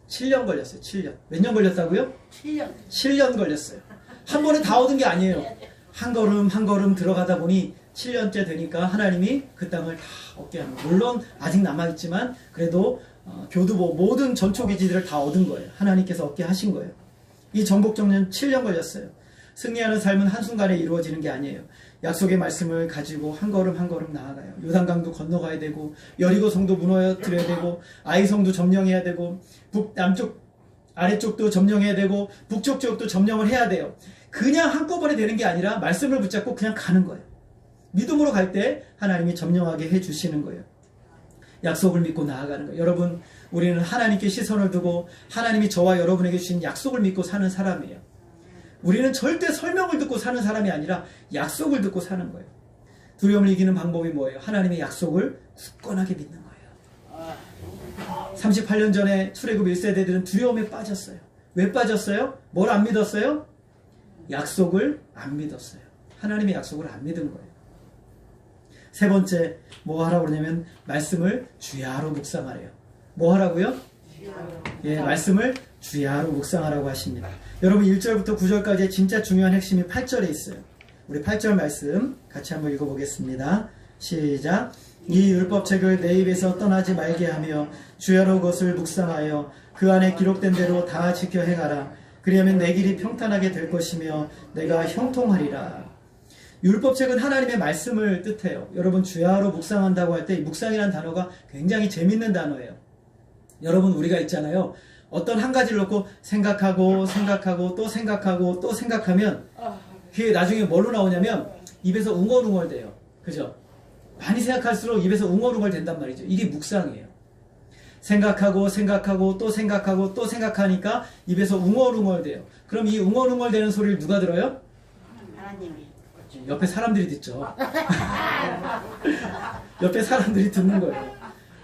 7년 걸렸어요. 7년. 몇 년 걸렸다고요? 7년. 7년 걸렸어요. 한 번에 다 얻은 게 아니에요. 한 걸음 한 걸음 들어가다 보니 7년째 되니까 하나님이 그 땅을 다 얻게 하는 거예요. 물론 아직 남아있지만 그래도 교두보 모든 전초기지들을 다 얻은 거예요. 하나님께서 얻게 하신 거예요. 이 정복정년 7년 걸렸어요. 승리하는 삶은 한순간에 이루어지는 게 아니에요. 약속의 말씀을 가지고 한 걸음 한 걸음 나아가요. 요단강도 건너가야 되고 여리고성도 무너뜨려야 되고 아이성도 점령해야 되고 남쪽 아래쪽도 점령해야 되고 북쪽 지역도 점령을 해야 돼요. 그냥 한꺼번에 되는 게 아니라 말씀을 붙잡고 그냥 가는 거예요. 믿음으로 갈 때 하나님이 점령하게 해주시는 거예요. 약속을 믿고 나아가는 거예요. 여러분 우리는 하나님께 시선을 두고 하나님이 저와 여러분에게 주신 약속을 믿고 사는 사람이에요. 우리는 절대 설명을 듣고 사는 사람이 아니라 약속을 듣고 사는 거예요. 두려움을 이기는 방법이 뭐예요? 하나님의 약속을 굳건하게 믿는 거예요. 38년 전에 출애굽 1세대들은 두려움에 빠졌어요. 왜 빠졌어요? 뭘 안 믿었어요? 약속을 안 믿었어요. 하나님의 약속을 안 믿은 거예요. 세 번째 뭐 하라고 그러냐면 말씀을 주야로 묵상하래요. 뭐 하라고요? 예, 말씀을 주야로 묵상하라고 하십니다. 여러분 1절부터 9절까지 진짜 중요한 핵심이 8절에 있어요. 우리 8절 말씀 같이 한번 읽어보겠습니다. 시작. 이 율법책을 내 입에서 떠나지 말게 하며 주야로 그것을 묵상하여 그 안에 기록된 대로 다 지켜 행하라. 그리하면 내 길이 평탄하게 될 것이며 내가 형통하리라. 율법책은 하나님의 말씀을 뜻해요. 여러분 주야로 묵상한다고 할 때 이 묵상이라는 단어가 굉장히 재밌는 단어예요. 여러분 우리가 있잖아요. 어떤 한 가지를 놓고 생각하고 또 생각하고 또 생각하면 그게 나중에 뭘로 나오냐면 입에서 웅얼웅얼 돼요. 그죠? 많이 생각할수록 입에서 웅얼웅얼 된단 말이죠. 이게 묵상이에요. 생각하고 또 생각하니까 입에서 웅얼웅얼 돼요. 그럼 이 웅얼웅얼 되는 소리를 누가 들어요? 하나님이. 옆에 사람들이 듣죠. 옆에 사람들이 듣는 거예요.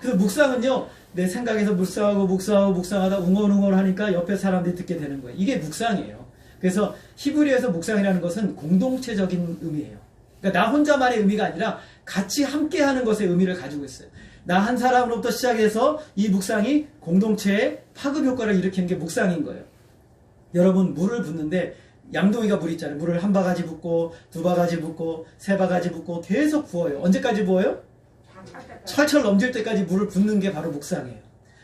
그래서 묵상은요. 내 생각에서 묵상하다 웅얼웅얼 하니까 옆에 사람들이 듣게 되는 거예요. 이게 묵상이에요. 그래서 히브리어에서 묵상이라는 것은 공동체적인 의미예요. 그러니까 나 혼자만의 의미가 아니라 같이 함께하는 것의 의미를 가지고 있어요. 나 한 사람으로부터 시작해서 이 묵상이 공동체의 파급 효과를 일으키는 게 묵상인 거예요. 여러분 물을 붓는데 양동이가 물 있잖아요. 물을 한 바가지 붓고 두 바가지 붓고 세 바가지 붓고 계속 부어요. 언제까지 부어요? 철철 넘칠 때까지 물을 붓는 게 바로 묵상이에요.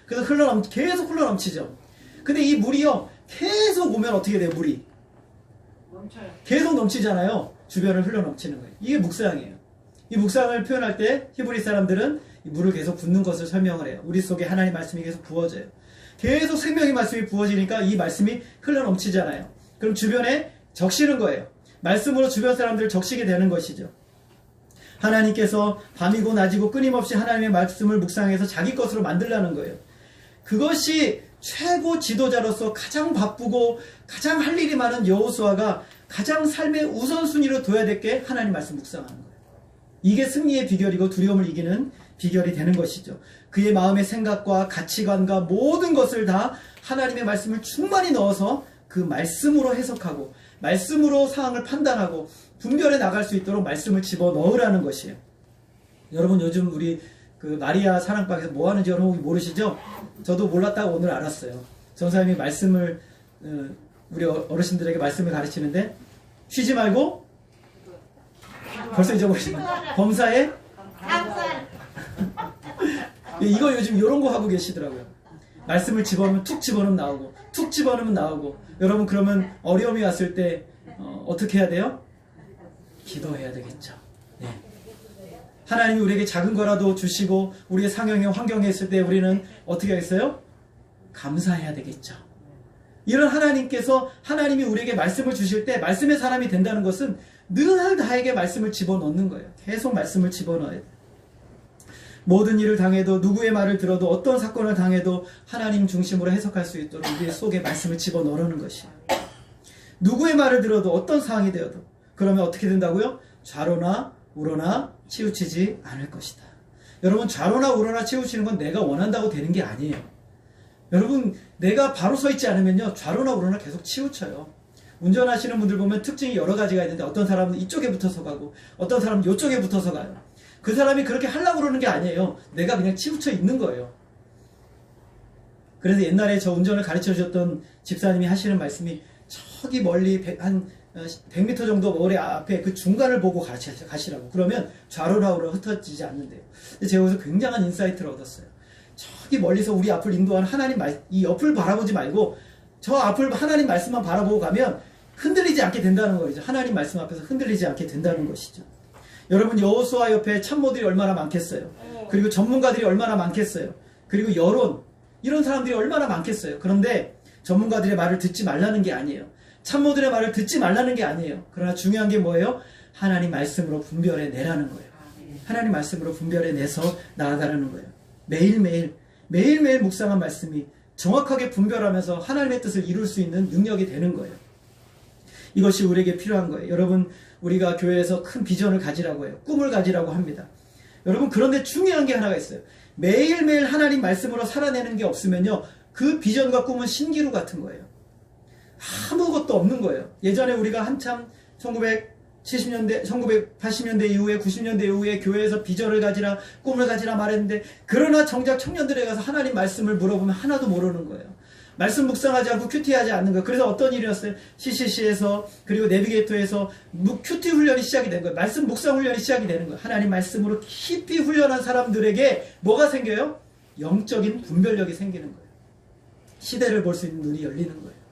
그래서 계속 흘러넘치죠. 근데 이 물이요 계속 오면 어떻게 돼요? 물이 멈춰요. 계속 넘치잖아요. 주변을 흘러넘치는 거예요. 이게 묵상이에요. 이 묵상을 표현할 때 히브리 사람들은 이 물을 계속 붓는 것을 설명을 해요. 우리 속에 하나님의 말씀이 계속 부어져요. 계속 생명의 말씀이 부어지니까 이 말씀이 흘러넘치잖아요. 그럼 주변에 적시는 거예요. 말씀으로 주변 사람들을 적시게 되는 것이죠. 하나님께서 밤이고 낮이고 끊임없이 하나님의 말씀을 묵상해서 자기 것으로 만들라는 거예요. 그것이 최고 지도자로서 가장 바쁘고 가장 할 일이 많은 여호수아가 가장 삶의 우선순위로 둬야 될 게 하나님 말씀 묵상하는 거예요. 이게 승리의 비결이고 두려움을 이기는 비결이 되는 것이죠. 그의 마음의 생각과 가치관과 모든 것을 다 하나님의 말씀을 충만히 넣어서 그 말씀으로 해석하고 말씀으로 상황을 판단하고 분별해 나갈 수 있도록 말씀을 집어넣으라는 것이에요. 여러분 요즘 우리 그 마리아 사랑방에서 뭐 하는지 여러분 모르시죠? 저도 몰랐다가 오늘 알았어요. 전사님이 말씀을 우리 어르신들에게 말씀을 가르치는데 쉬지 말고 벌써 잊어버리시면 범사에 이거 요즘 이런 거 하고 계시더라고요. 말씀을 집어넣으면 툭 집어넣으면 나오고 툭 집어넣으면 나오고. 여러분 그러면 어려움이 왔을 때 어떻게 해야 돼요? 기도해야 되겠죠. 네. 하나님이 우리에게 작은 거라도 주시고 우리의 상황에 환경에 있을 때 우리는 어떻게 하겠어요? 감사해야 되겠죠. 이런 하나님께서 하나님이 우리에게 말씀을 주실 때 말씀의 사람이 된다는 것은 늘 나에게 말씀을 집어넣는 거예요. 계속 말씀을 집어넣어야 돼요. 모든 일을 당해도 누구의 말을 들어도 어떤 사건을 당해도 하나님 중심으로 해석할 수 있도록 우리 속에 말씀을 집어넣는 것이에요. 누구의 말을 들어도 어떤 상황이 되어도 그러면 어떻게 된다고요? 좌로나 우로나 치우치지 않을 것이다. 여러분 좌로나 우로나 치우치는 건 내가 원한다고 되는 게 아니에요. 여러분 내가 바로 서 있지 않으면요 좌로나 우로나 계속 치우쳐요. 운전하시는 분들 보면 특징이 여러 가지가 있는데 어떤 사람은 이쪽에 붙어서 가고 어떤 사람은 이쪽에 붙어서 가요. 그 사람이 그렇게 하려고 그러는 게 아니에요. 내가 그냥 치우쳐 있는 거예요. 그래서 옛날에 저 운전을 가르쳐 주셨던 집사님이 하시는 말씀이 저기 멀리 한 100m 정도 머리 앞에 그 중간을 보고 가시라고. 그러면 좌로나 우로나 흩어지지 않는데요. 제가 여기서 굉장한 인사이트를 얻었어요. 저기 멀리서 우리 앞을 인도하는 하나님 이 옆을 바라보지 말고 저 앞을 하나님 말씀만 바라보고 가면 흔들리지 않게 된다는 거죠. 하나님 말씀 앞에서 흔들리지 않게 된다는 것이죠. 여러분 여호수아 옆에 참모들이 얼마나 많겠어요. 그리고 전문가들이 얼마나 많겠어요. 그리고 여론 이런 사람들이 얼마나 많겠어요. 그런데 전문가들의 말을 듣지 말라는 게 아니에요. 참모들의 말을 듣지 말라는 게 아니에요. 그러나 중요한 게 뭐예요? 하나님 말씀으로 분별해 내라는 거예요. 하나님 말씀으로 분별해 내서 나아가라는 거예요. 매일매일 묵상한 말씀이 정확하게 분별하면서 하나님의 뜻을 이룰 수 있는 능력이 되는 거예요. 이것이 우리에게 필요한 거예요. 여러분 우리가 교회에서 큰 비전을 가지라고 해요. 꿈을 가지라고 합니다. 여러분 그런데 중요한 게 하나가 있어요. 매일매일 하나님 말씀으로 살아내는 게 없으면요 그 비전과 꿈은 신기루 같은 거예요. 아무것도 없는 거예요. 예전에 우리가 한참 1970년대, 1980년대 이후에 90년대 이후에 교회에서 비전을 가지라 꿈을 가지라 말했는데 그러나 정작 청년들에 가서 하나님 말씀을 물어보면 하나도 모르는 거예요. 말씀 묵상하지 않고 큐티하지 않는 거예요. 그래서 어떤 일이었어요? CCC에서 그리고 내비게이터에서 큐티 훈련이 시작이 된 거예요. 말씀 묵상 훈련이 시작이 되는 거예요. 하나님 말씀으로 깊이 훈련한 사람들에게 뭐가 생겨요? 영적인 분별력이 생기는 거예요. 시대를 볼 수 있는 눈이 열리는 거예요.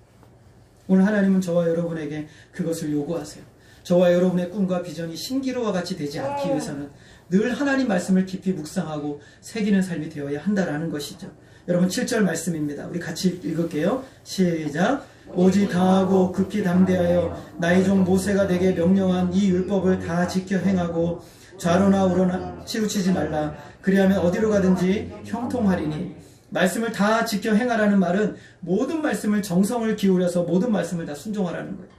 오늘 하나님은 저와 여러분에게 그것을 요구하세요. 저와 여러분의 꿈과 비전이 신기루와 같이 되지 않기 위해서는 늘 하나님 말씀을 깊이 묵상하고 새기는 삶이 되어야 한다라는 것이죠. 여러분 7절 말씀입니다. 우리 같이 읽을게요. 시작. 오직 강하고 급히 담대하여 나의 종 모세가 내게 명령한 이 율법을 다 지켜 행하고 좌로나 우로나 치우치지 말라. 그리하면 어디로 가든지 형통하리니. 말씀을 다 지켜 행하라는 말은 모든 말씀을 정성을 기울여서 모든 말씀을 다 순종하라는 거예요.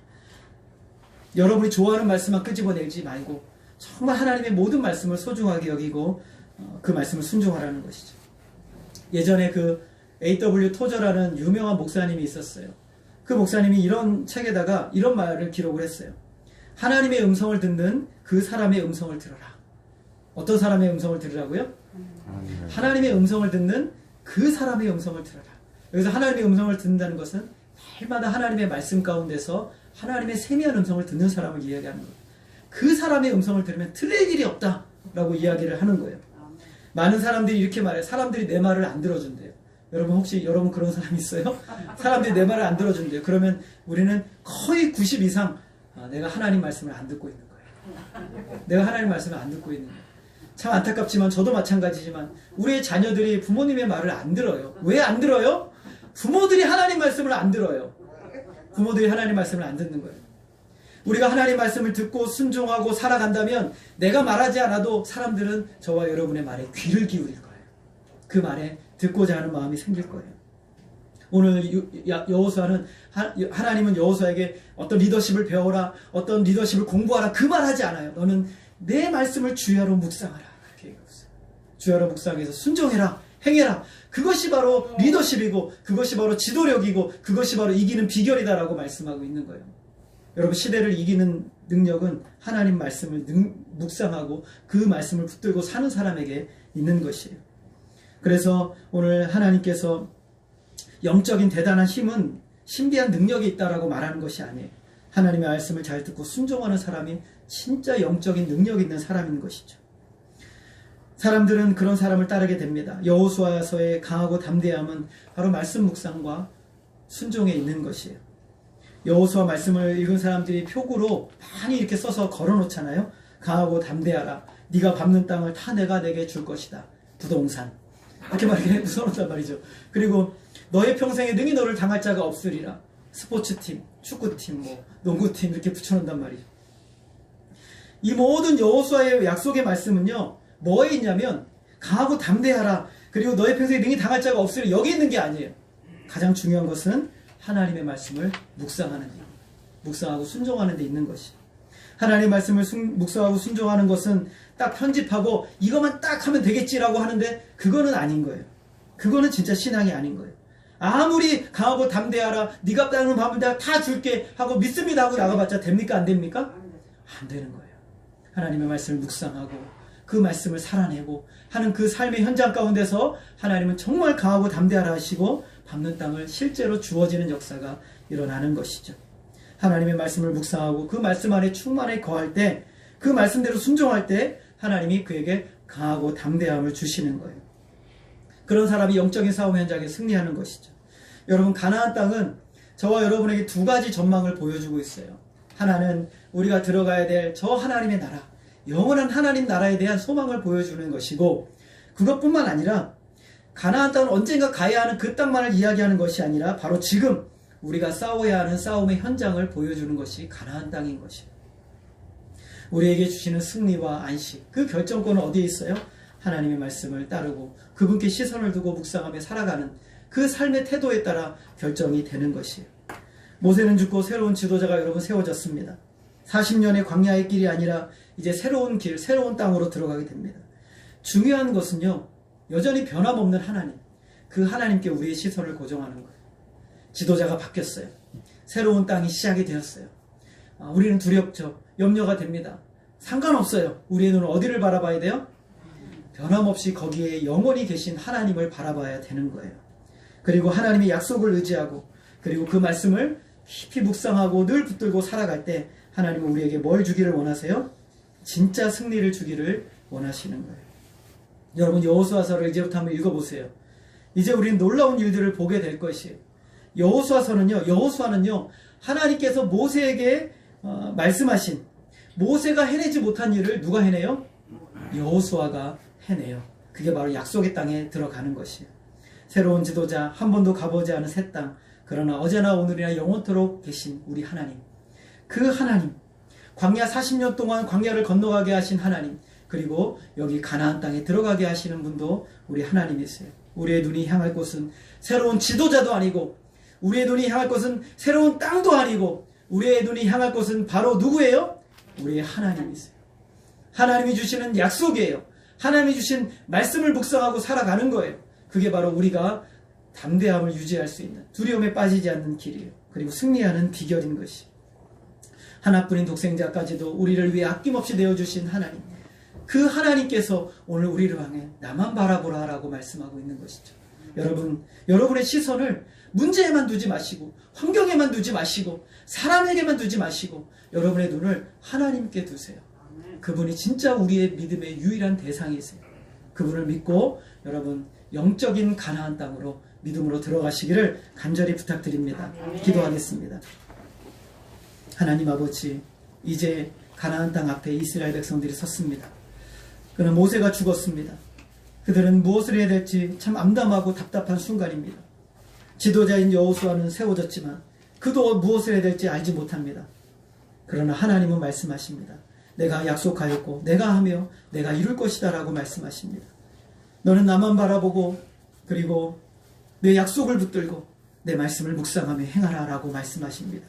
여러분이 좋아하는 말씀만 끄집어내지 말고 정말 하나님의 모든 말씀을 소중하게 여기고 그 말씀을 순종하라는 것이죠. 예전에 그 A.W. 토저라는 유명한 목사님이 있었어요. 그 목사님이 이런 책에다가 이런 말을 기록을 했어요. 하나님의 음성을 듣는 그 사람의 음성을 들어라. 어떤 사람의 음성을 들으라고요? 하나님의 음성을 듣는 그 사람의 음성을 들어라. 여기서 하나님의 음성을 듣는다는 것은 날마다 하나님의 말씀 가운데서 하나님의 세미한 음성을 듣는 사람을 이야기하는 거예요. 그 사람의 음성을 들으면 틀릴 일이 없다라고 이야기를 하는 거예요. 많은 사람들이 이렇게 말해요. 사람들이 내 말을 안 들어준대요. 여러분 혹시 여러분 그런 사람 있어요? 사람들이 내 말을 안 들어준대요. 그러면 우리는 거의 90 이상 내가 하나님 말씀을 안 듣고 있는 거예요. 내가 하나님 말씀을 안 듣고 있는 거예요. 참 안타깝지만 저도 마찬가지지만 우리의 자녀들이 부모님의 말을 안 들어요. 왜 안 들어요? 부모들이 하나님 말씀을 안 들어요. 부모들이 하나님 말씀을 안 듣는 거예요. 우리가 하나님 말씀을 듣고 순종하고 살아간다면 내가 말하지 않아도 사람들은 저와 여러분의 말에 귀를 기울일 거예요. 그 말에 듣고자 하는 마음이 생길 거예요. 오늘 여호수아는 하나님은 여호수아에게 어떤 리더십을 배워라, 어떤 리더십을 공부하라 그 말 하지 않아요. 너는 내 말씀을 주야로 묵상하라. 그렇게 얘기했어요. 주야로 묵상해서 순종해라, 행해라. 그것이 바로 리더십이고 그것이 바로 지도력이고 그것이 바로 이기는 비결이다라고 말씀하고 있는 거예요. 여러분, 시대를 이기는 능력은 하나님 말씀을 묵상하고 그 말씀을 붙들고 사는 사람에게 있는 것이에요. 그래서 오늘 하나님께서 영적인 대단한 힘은 신비한 능력이 있다라고 말하는 것이 아니에요. 하나님의 말씀을 잘 듣고 순종하는 사람이 진짜 영적인 능력 있는 사람인 것이죠. 사람들은 그런 사람을 따르게 됩니다. 여호수아서의 강하고 담대함은 바로 말씀 묵상과 순종에 있는 것이에요. 여호수아 말씀을 읽은 사람들이 표구로 많이 이렇게 써서 걸어놓잖아요. 강하고 담대하라. 네가 밟는 땅을 다 내가 내게 줄 것이다. 부동산. 이렇게 막 이렇게 써놓단 말이죠. 그리고 너의 평생에 능히 너를 당할 자가 없으리라. 스포츠팀, 축구팀, 농구팀 이렇게 붙여놓는단 말이죠. 이 모든 여호수아의 약속의 말씀은요, 뭐에 있냐면 강하고 담대하라. 그리고 너의 평생에 능히 당할 자가 없으리라. 여기 있는 게 아니에요. 가장 중요한 것은 하나님의 말씀을 묵상하는 데, 묵상하고 순종하는 데 있는 것이. 하나님의 말씀을 묵상하고 순종하는 것은 딱 편집하고 이것만 딱 하면 되겠지라고 하는데 그거는 아닌 거예요. 그거는 진짜 신앙이 아닌 거예요. 아무리 강하고 담대하라, 네가 따르는 밥을 내가 다 줄게 하고 믿습니다 하고 나가봤자 됩니까? 안 됩니까? 안 되는 거예요. 하나님의 말씀을 묵상하고 그 말씀을 살아내고 하는 그 삶의 현장 가운데서 하나님은 정말 강하고 담대하라 하시고 밟는 땅을 실제로 주어지는 역사가 일어나는 것이죠. 하나님의 말씀을 묵상하고 그 말씀 안에 충만히 거할 때, 그 말씀대로 순종할 때 하나님이 그에게 강하고 담대함을 주시는 거예요. 그런 사람이 영적인 싸움 현장에 승리하는 것이죠. 여러분, 가나안 땅은 저와 여러분에게 두 가지 전망을 보여주고 있어요. 하나는 우리가 들어가야 될 저 하나님의 나라, 영원한 하나님 나라에 대한 소망을 보여주는 것이고, 그것뿐만 아니라 가나안 땅은 언젠가 가야 하는 그 땅만을 이야기하는 것이 아니라 바로 지금 우리가 싸워야 하는 싸움의 현장을 보여주는 것이 가나안 땅인 것이에요. 우리에게 주시는 승리와 안식, 그 결정권은 어디에 있어요? 하나님의 말씀을 따르고 그분께 시선을 두고 묵상하며 살아가는 그 삶의 태도에 따라 결정이 되는 것이에요. 모세는 죽고 새로운 지도자가 여러분 세워졌습니다. 40년의 광야의 길이 아니라 이제 새로운 길, 새로운 땅으로 들어가게 됩니다. 중요한 것은요, 여전히 변함없는 하나님, 그 하나님께 우리의 시선을 고정하는 거예요. 지도자가 바뀌었어요. 새로운 땅이 시작이 되었어요. 우리는 두렵죠. 염려가 됩니다. 상관없어요. 우리의 눈은 어디를 바라봐야 돼요? 변함없이 거기에 영원히 계신 하나님을 바라봐야 되는 거예요. 그리고 하나님의 약속을 의지하고 그리고 그 말씀을 깊이 묵상하고 늘 붙들고 살아갈 때 하나님은 우리에게 뭘 주기를 원하세요? 진짜 승리를 주기를 원하시는 거예요. 여러분, 여호수아서를 이제부터 한번 읽어보세요. 이제 우리는 놀라운 일들을 보게 될 것이에요. 여호수아는요, 하나님께서 모세에게 말씀하신, 모세가 해내지 못한 일을 누가 해내요? 여호수아가 해내요. 그게 바로 약속의 땅에 들어가는 것이에요. 새로운 지도자, 한 번도 가보지 않은 새 땅, 그러나 어제나 오늘이나 영원토록 계신 우리 하나님, 그 하나님, 광야 40년 동안 광야를 건너가게 하신 하나님, 그리고 여기 가나안 땅에 들어가게 하시는 분도 우리 하나님이세요. 우리의 눈이 향할 곳은 새로운 지도자도 아니고, 우리의 눈이 향할 곳은 새로운 땅도 아니고, 우리의 눈이 향할 곳은 바로 누구예요? 우리의 하나님이세요. 하나님이 주시는 약속이에요. 하나님이 주신 말씀을 묵상하고 살아가는 거예요. 그게 바로 우리가 담대함을 유지할 수 있는, 두려움에 빠지지 않는 길이에요. 그리고 승리하는 비결인 것이. 하나뿐인 독생자까지도 우리를 위해 아낌없이 내어주신 하나님, 그 하나님께서 오늘 우리를 향해 나만 바라보라 라고 말씀하고 있는 것이죠. 여러분의 시선을 문제에만 두지 마시고, 환경에만 두지 마시고, 사람에게만 두지 마시고, 여러분의 눈을 하나님께 두세요. 그분이 진짜 우리의 믿음의 유일한 대상이세요. 그분을 믿고 여러분 영적인 가나안 땅으로 믿음으로 들어가시기를 간절히 부탁드립니다. 기도하겠습니다. 하나님 아버지, 이제 가나안 땅 앞에 이스라엘 백성들이 섰습니다. 그러나 모세가 죽었습니다. 그들은 무엇을 해야 될지 참 암담하고 답답한 순간입니다. 지도자인 여호수아는 세워졌지만 그도 무엇을 해야 될지 알지 못합니다. 그러나 하나님은 말씀하십니다. 내가 약속하였고 내가 하며 내가 이룰 것이다 라고 말씀하십니다. 너는 나만 바라보고 그리고 내 약속을 붙들고 내 말씀을 묵상하며 행하라 라고 말씀하십니다.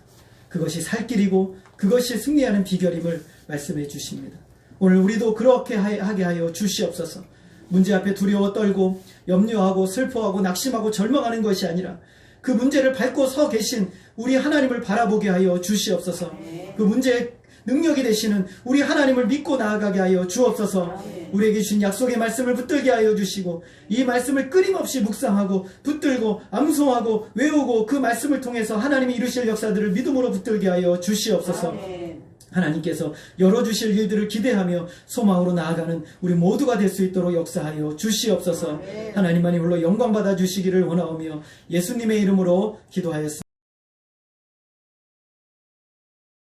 그것이 살 길이고 그것이 승리하는 비결임을 말씀해 주십니다. 오늘 우리도 그렇게 하게 하여 주시옵소서. 문제 앞에 두려워 떨고 염려하고 슬퍼하고 낙심하고 절망하는 것이 아니라 그 문제를 밟고 서 계신 우리 하나님을 바라보게 하여 주시옵소서. 그 문제의 능력이 되시는 우리 하나님을 믿고 나아가게 하여 주옵소서. 우리에게 주신 약속의 말씀을 붙들게 하여 주시고 이 말씀을 끊임없이 묵상하고 붙들고 암송하고 외우고 그 말씀을 통해서 하나님이 이루실 역사들을 믿음으로 붙들게 하여 주시옵소서. 하나님께서 열어주실 일들을 기대하며 소망으로 나아가는 우리 모두가 될 수 있도록 역사하여 주시옵소서. 하나님만이 홀로 영광받아 주시기를 원하오며 예수님의 이름으로 기도하였습니다.